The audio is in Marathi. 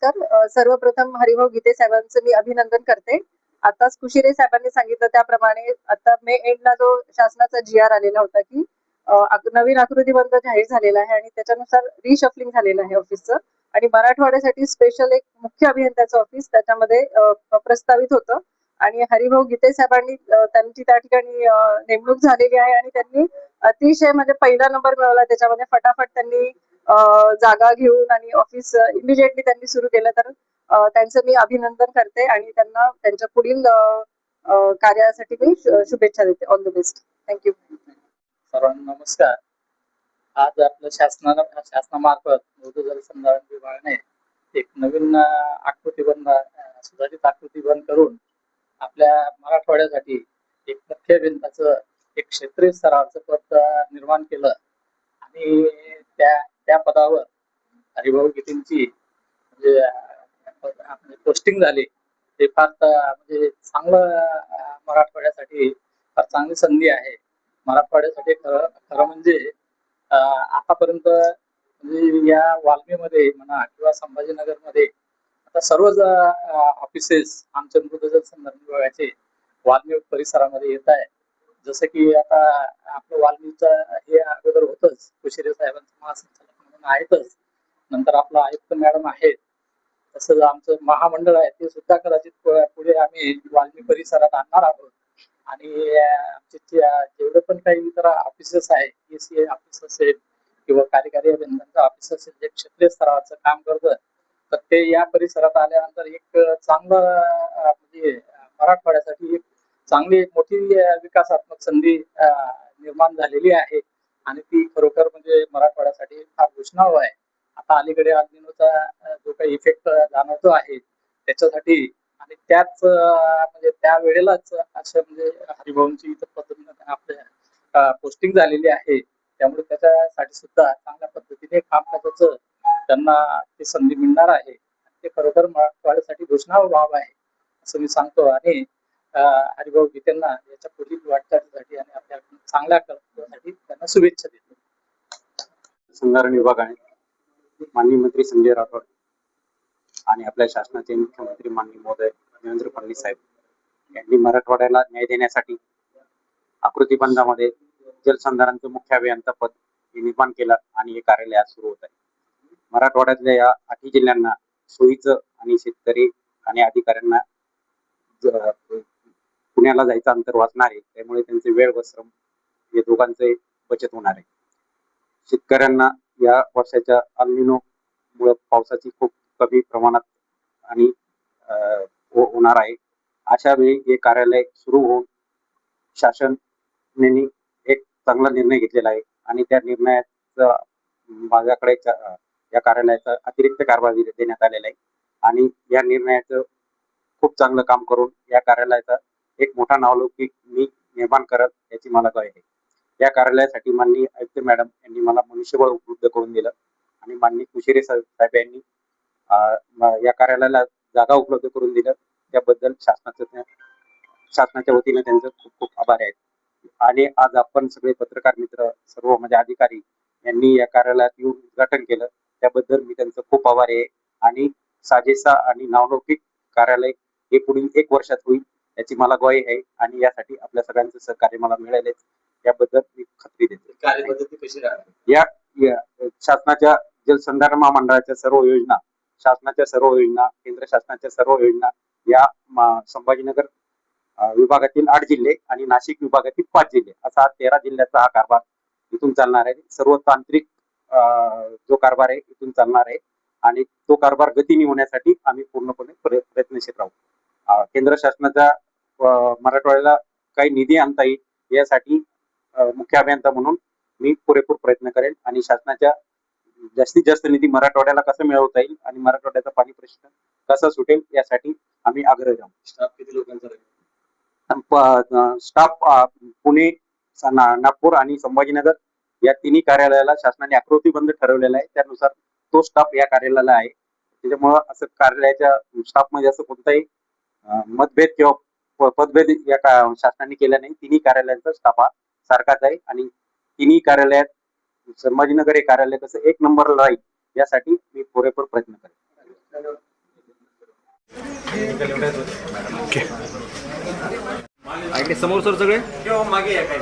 नमस्कार. सर्वप्रथम हरिभाऊ गीते साहेबांचं मी अभिनंदन करते. आताच कुशिरे साहेबांनी सांगितलं त्याप्रमाणे आता मे एंडला जो शासनाचा जी-आर आलेला होता की नवीन आकृतीबंध जाहीर झालेला आहे आणि त्याच्यानुसार रिशफलिंग झालेलं आहे ऑफिसचं आणि मराठवाड्यासाठी स्पेशल एक मुख्य अभियंत्याचं ऑफिस त्याच्यामध्ये प्रस्तावित होतं आणि हरिभाऊ गीते साहेबांनी त्यांची त्या ठिकाणी नेमणूक झालेली आहे आणि त्यांनी अतिशय म्हणजे पहिला नंबर मिळवला त्याच्यामध्ये. फटाफट त्यांनी जागा घेऊन आणि ऑफिस इमिजिएटली त्यांनी सुरू केलं. तर त्यांचं मी अभिनंदन करते आणि त्यांना त्यांच्या पुढील कार्यासाठी मी शुभेच्छा देते. All the best. थँक्यू. सर्वांना नमस्कार. आज आपल्या शासनामार्फत मृदू जलसंधारण विभागाने एक नवीन आकृतीबंध सुधारित आकृतीबंध करून आपल्या मराठवाड्यासाठी एक मुख्य अभियंत्याचं एक क्षेत्रीय स्तरावरचं पद निर्माण केलं आणि त्या पदावर हरिभाऊ गीतेंची म्हणजे पोस्टिंग झाली. ते फार म्हणजे चांगलं मराठवाड्यासाठी फार चांगली संधी आहे. मराठवाड्यासाठी खरं म्हणजे आतापर्यंत म्हणजे या वाल्मीमध्ये म्हणा किंवा संभाजीनगरमध्ये आता सर्वच ऑफिसेस आमच्या मृदू जलसंधारण विभागाचे वाल्मी परिसरामध्ये येत आहे. जसं की आता आपलं वाल्मीचं हे अगोदर होतच, कुशिरे साहेबांचं महासंचालक म्हणून आहेतच, नंतर आपलं आयुक्त मॅडम आहेत, तसंच आमचं महामंडळ आहे ते सुद्धा कदाचित पुढे आम्ही वाल्मी परिसरात आणणार आहोत. आणि आमचे जेवढे पण काही इतर ऑफिसेस आहे, ECA ऑफिस असेल किंवा कार्यकारी अभियंत्यांचं ऑफिस असेल जे क्षेत्रीय स्तरावरचं काम करतं, तर ते या परिसरात आल्यानंतर एक चांगलं म्हणजे मराठवाड्यासाठी एक चांगली मोठी विकासात्मक संधी निर्माण झालेली आहे आणि ती खरोखर म्हणजे मराठवाड्यासाठी फार घोषणाव आहे. आता अलीकडे अल्निनोचा जो काही इफेक्ट जाणवतो आहे त्याच्यासाठी आणि त्याच म्हणजे त्या वेळेलाच असं म्हणजे हरिभाऊंची इतर पद्धतीने आपल्या पोस्टिंग झालेली आहे. त्यामुळे त्याच्यासाठी सुद्धा चांगल्या पद्धतीने काम करायचं त्यांना ती संधी मिळणार आहे. ते खरोखर मराठवाड्यासाठी घोषणाव व्हावं आहे असं मी सांगतो आणि हरिभाऊ गीतेंना याच्या पुढील वाटचालीसाठी आणि आपल्या चांगल्या कर्तव्यासाठी त्यांना शुभेच्छा देतो. संधारण विभागाने माननीय मंत्री संजय राठोड आणि आपल्या शासनाचे मुख्यमंत्री माननीय महोदय देवेंद्र फडणवीस साहेब यांनी मराठवाड्याला न्याय देण्यासाठी आकृतीबंधामध्ये जलसंधारणचं मुख्य अभियंता पद निर्माण केलं आणि हे कार्यालय आज सुरू होत आहे. मराठवाड्यातल्या या 8 जिल्ह्यांना सोयीचं आणि शेतकरी आणि अधिकाऱ्यांना पुण्याला जायचं अंतर वाचणार आहे. त्यामुळे त्यांचे वेळ व श्रम हे दोघांचे बचत होणार आहे. शेतकऱ्यांना या वर्षाच्या अल्निनो मुळे पावसाची खूप कमी प्रमाणात आणि होणार आहे. अशा वेळी हे कार्यालय सुरू होऊन शासनाने एक चांगला निर्णय घेतलेला आहे आणि त्या निर्णयाचा माझ्याकडे या कार्यालयाचा अतिरिक्त कारभार देण्यात आलेला आहे आणि या निर्णयाचं खूप चांगलं काम करून या कार्यालयाचा एक मोठा नावलौकिक मी निर्माण करत याची मला ग्वाही आहे. या कार्यालयासाठी माननीय आयुक्त मॅडम यांनी मला मनुष्यबळ उपलब्ध करून दिलं आणि माननीय कुशिरे साहेब यांनी या कार्यालयाला जागा उपलब्ध करून दिलं. त्याबद्दल शासनाच्या वतीने त्यांचं खूप खूप आभार आहेत. आणि आज आपण सगळे पत्रकार मित्र सर्व माझे अधिकारी यांनी या कार्यालयात येऊन उद्घाटन केलं त्याबद्दल मी त्यांचं खूप आभारी आहे आणि साजेसा आणि नावलौकिक कार्यालय हे पुढील 1 वर्षात होईल याची मला ग्वाही आहे आणि यासाठी आपल्या सगळ्यांचं सहकार्य मला मिळालेच याबद्दल मी खात्री देतो. कार्यपद्धती कशी या शासनाच्या जलसंधारण महामंडळाच्या सर्व योजना, शासनाच्या सर्व योजना, केंद्र शासनाच्या सर्व योजना या संभाजीनगर विभागातील 8 जिल्हे आणि नाशिक विभागातील 5 जिल्हे असा 13 जिल्ह्याचा हा कारभार इथून चालणार आहे. सर्व तांत्रिक जो कारभार आहे इथून चालणार आहे आणि तो कारभार गतीने होण्यासाठी आम्ही पूर्णपणे प्रयत्नशील राहू. केंद्र शासनाच्या मराठवाड्याला काही निधी आणता येईल यासाठी मुख्य अभियंता म्हणून मी पुरेपूर प्रयत्न करेन आणि शासनाच्या जास्तीत जास्त निधी मराठवाड्याला कसं मिळवता येईल आणि मराठवाड्याचा पाणी प्रश्न कसा सुटेल यासाठी आम्ही आग्रह धरू. स्टाफ किती लोकांचा राहील? स्टाफ पुणे, नागपूर आणि संभाजीनगर या तिन्ही कार्यालयाला शासनाने आकृतीबंध ठरवलेला आहे. त्यानुसार तो स्टाफ या कार्यालयाला आहे. त्याच्यामुळं असं कार्यालयाच्या स्टाफमध्ये असं कोणताही मतभेद किंवा पदभेद या शासनाने केला नाही. तिन्ही कार्यालयांचा स्टाफ हा सारखाच आहे आणि तिन्ही कार्यालयात संभाजीनगर हे कार्यालय कसं 1 नंबरला राहील यासाठी मी पुरेपूर प्रयत्न करेन. ऐकले समोर सर सगळे मागे या काही